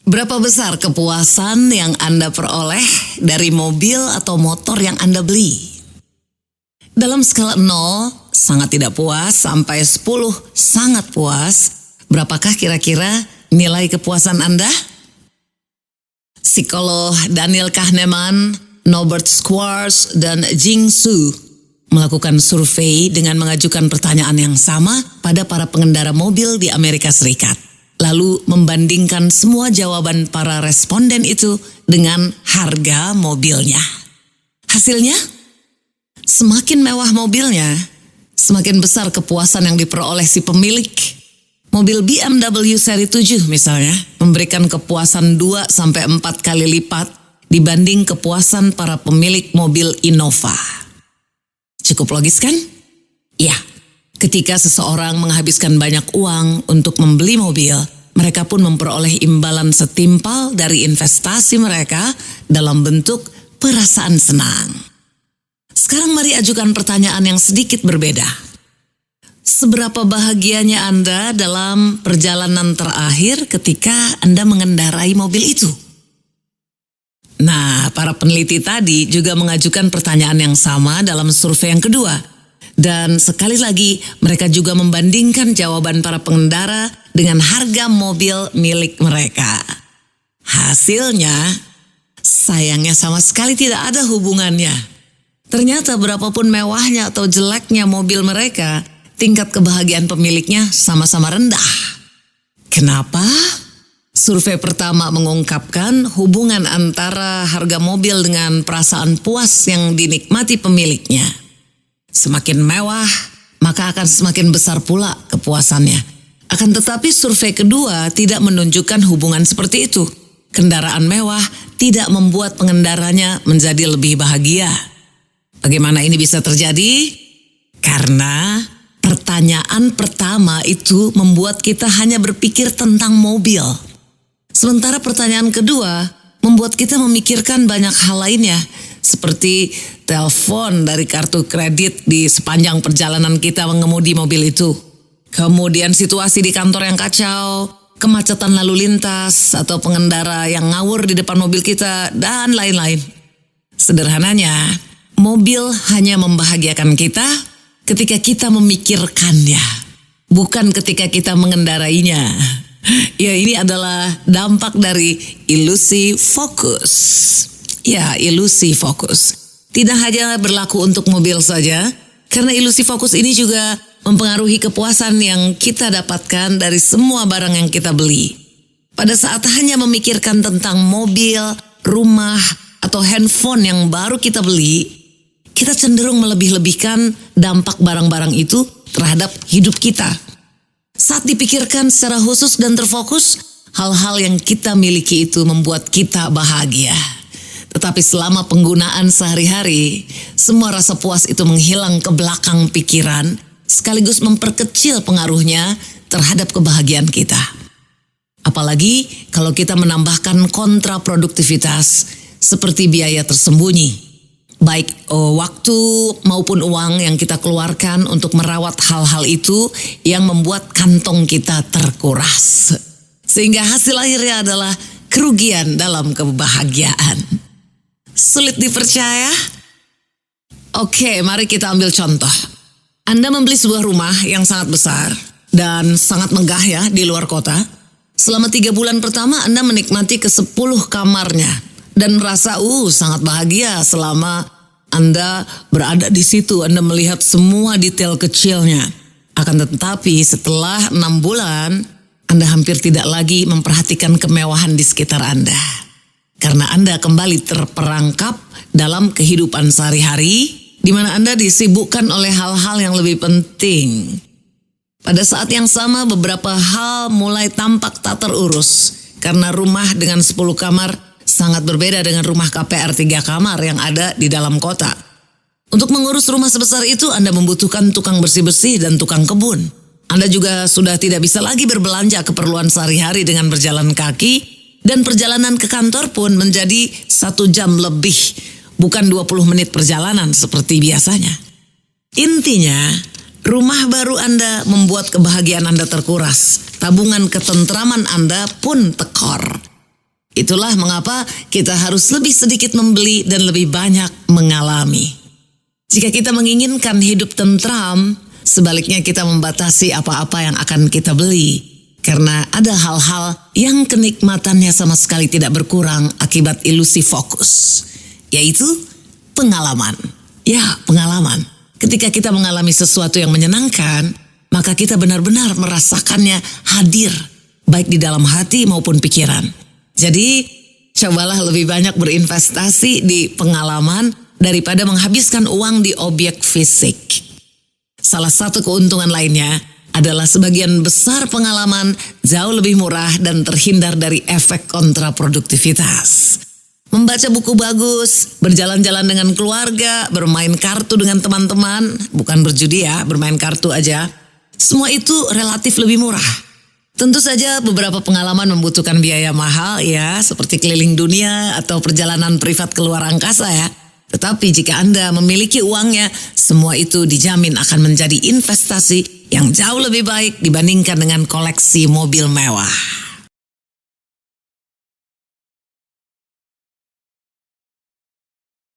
Berapa besar kepuasan yang Anda peroleh dari mobil atau motor yang Anda beli? Dalam skala 0, sangat tidak puas, sampai 10, sangat puas, berapakah kira-kira nilai kepuasan Anda? Psikolog Daniel Kahneman, Norbert Schwartz, dan Jing Su melakukan survei dengan mengajukan pertanyaan yang sama pada para pengendara mobil di Amerika Serikat. Lalu membandingkan semua jawaban para responden itu dengan harga mobilnya. Hasilnya, semakin mewah mobilnya, semakin besar kepuasan yang diperoleh si pemilik. Mobil BMW seri 7 misalnya memberikan kepuasan 2-4 kali lipat dibanding kepuasan para pemilik mobil Innova. Cukup logis kan? Ya. Ketika seseorang menghabiskan banyak uang untuk membeli mobil, mereka pun memperoleh imbalan setimpal dari investasi mereka dalam bentuk perasaan senang. Sekarang mari ajukan pertanyaan yang sedikit berbeda. Seberapa bahagianya Anda dalam perjalanan terakhir ketika Anda mengendarai mobil itu? Nah, para peneliti tadi juga mengajukan pertanyaan yang sama dalam survei yang kedua. Dan sekali lagi mereka juga membandingkan jawaban para pengendara dengan harga mobil milik mereka. Hasilnya, sayangnya sama sekali tidak ada hubungannya. Ternyata berapapun mewahnya atau jeleknya mobil mereka, tingkat kebahagiaan pemiliknya sama-sama rendah. Kenapa? Survei pertama mengungkapkan hubungan antara harga mobil dengan perasaan puas yang dinikmati pemiliknya. Semakin mewah, maka akan semakin besar pula kepuasannya. Akan tetapi survei kedua tidak menunjukkan hubungan seperti itu. Kendaraan mewah tidak membuat pengendaranya menjadi lebih bahagia. Bagaimana ini bisa terjadi? Karena pertanyaan pertama itu membuat kita hanya berpikir tentang mobil. Sementara pertanyaan kedua membuat kita memikirkan banyak hal lainnya, seperti telepon dari kartu kredit di sepanjang perjalanan kita mengemudi mobil itu. Kemudian situasi di kantor yang kacau, kemacetan lalu lintas, atau pengendara yang ngawur di depan mobil kita, dan lain-lain. Sederhananya, mobil hanya membahagiakan kita ketika kita memikirkannya, bukan ketika kita mengendarainya. Ya, ini adalah dampak dari ilusi fokus. Ya, ilusi fokus. Tidak hanya berlaku untuk mobil saja, karena ilusi fokus ini juga mempengaruhi kepuasan yang kita dapatkan dari semua barang yang kita beli. Pada saat hanya memikirkan tentang mobil, rumah, atau handphone yang baru kita beli, kita cenderung melebih-lebihkan dampak barang-barang itu terhadap hidup kita. Saat dipikirkan secara khusus dan terfokus, hal-hal yang kita miliki itu membuat kita bahagia. Tetapi selama penggunaan sehari-hari, semua rasa puas itu menghilang ke belakang pikiran, sekaligus memperkecil pengaruhnya terhadap kebahagiaan kita. Apalagi kalau kita menambahkan kontraproduktivitas seperti biaya tersembunyi. Baik waktu maupun uang yang kita keluarkan untuk merawat hal-hal itu yang membuat kantong kita terkuras. Sehingga hasil akhirnya adalah kerugian dalam kebahagiaan. Sulit dipercaya? Oke, mari kita ambil contoh. Anda membeli sebuah rumah yang sangat besar dan sangat megah ya di luar kota. Selama 3 bulan pertama Anda menikmati ke-10 kamarnya. Dan merasa sangat bahagia selama Anda berada di situ. Anda melihat semua detail kecilnya. Akan tetapi setelah 6 bulan, Anda hampir tidak lagi memperhatikan kemewahan di sekitar Anda. Karena Anda kembali terperangkap dalam kehidupan sehari-hari, di mana Anda disibukkan oleh hal-hal yang lebih penting. Pada saat yang sama beberapa hal mulai tampak tak terurus. Karena rumah dengan 10 kamar sangat berbeda dengan rumah KPR 3 kamar yang ada di dalam kota. Untuk mengurus rumah sebesar itu Anda membutuhkan tukang bersih-bersih dan tukang kebun. Anda juga sudah tidak bisa lagi berbelanja keperluan sehari-hari dengan berjalan kaki, dan perjalanan ke kantor pun menjadi 1 jam lebih, bukan 20 menit perjalanan seperti biasanya. Intinya, rumah baru Anda membuat kebahagiaan Anda terkuras. Tabungan ketentraman Anda pun tekor. Itulah mengapa kita harus lebih sedikit membeli dan lebih banyak mengalami. Jika kita menginginkan hidup tentram, sebaliknya kita membatasi apa-apa yang akan kita beli. Karena ada hal-hal yang kenikmatannya sama sekali tidak berkurang akibat ilusi fokus. Yaitu pengalaman. Ya, pengalaman. Ketika kita mengalami sesuatu yang menyenangkan, maka kita benar-benar merasakannya hadir, baik di dalam hati maupun pikiran. Jadi, cobalah lebih banyak berinvestasi di pengalaman daripada menghabiskan uang di objek fisik. Salah satu keuntungan lainnya adalah sebagian besar pengalaman jauh lebih murah dan terhindar dari efek kontraproduktivitas. Membaca buku bagus, berjalan-jalan dengan keluarga, bermain kartu dengan teman-teman, bukan berjudi ya, bermain kartu aja. Semua itu relatif lebih murah. Tentu saja beberapa pengalaman membutuhkan biaya mahal ya, seperti keliling dunia atau perjalanan privat keluar angkasa ya. Tetapi jika Anda memiliki uangnya, semua itu dijamin akan menjadi investasi yang jauh lebih baik dibandingkan dengan koleksi mobil mewah.